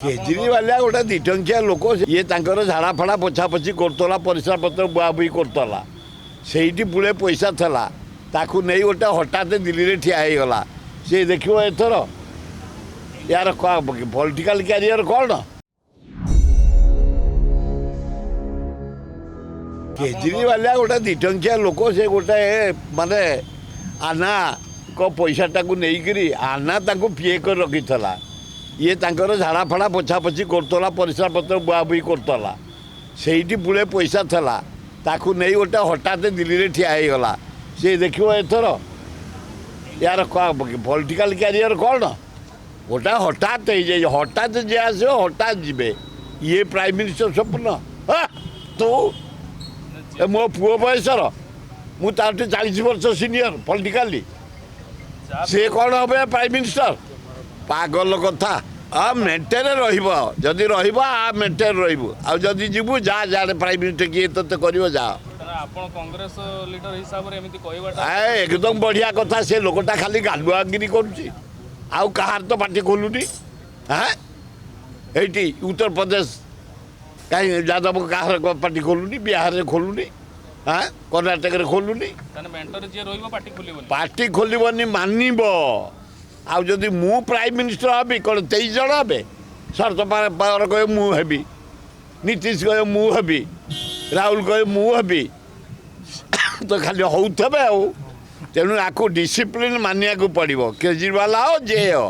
केजरीवाल गोटे दिटंकिया लोक ये झाड़ा फाड़ा पोछा पोछी करतला परिश्रा पत्र बुआबुई करतला से पुले पैसा थला ताकू नहीं गोटे हठात दिल्ली में ठिया हो गला सी देख एथर यार पॉलिटिकल कैरियर कौन केजरीवाल गोटे दिटंकिया लोक से गोटे माने आना को पैसा टाकू नहीं आना ताकू पीए कर रखी थला ये झाड़ा फाड़ा पोछा पोछी करतला परिश्रा पत्र बुआबुई करतला से पुले पैसा थला ताकू नहीं गोटे हठात दिल्ली में ठिया हो गला सी देख एथर यार पॉलिटिकल कैरियर कौन गोटा हठात हठात जे आस हठात जी ये प्राइम मिनिस्टर स्वप्न तो मो पुओ बयसर मु 40 वर्ष सीनियर पॉलिटिकली सी कौन हे प्राइम मिनिस्टर पागल कथा आ मेंटेन रही मेंटेन रही जीवु जा जाड़े प्राइम मिनिस्टर किए तो कर जा कांग्रेस लीडर हिसाब से एकदम बढ़िया कथा से लोकटा खाली गालुआगिरी करुच्ची आउ कहार तो पार्टी खोलुनी हाँ ये उत्तर प्रदेश कहीं यादव कहार पार्टी खोलुनी बिहार में खोलुनी हाँ कर्णाटक में खोलुनी पार्टी खोलनी मानव आदि मु प्राइम मिनिस्टर हबी कौन 23 जन हे शरद पवार कहे मुझे नीतीश कहे मुझे राहुल कहे मुझे तो खाली होते तेणु आपको डिसिप्लिन मानिया पड़ो केजरीवाल आओ जे हो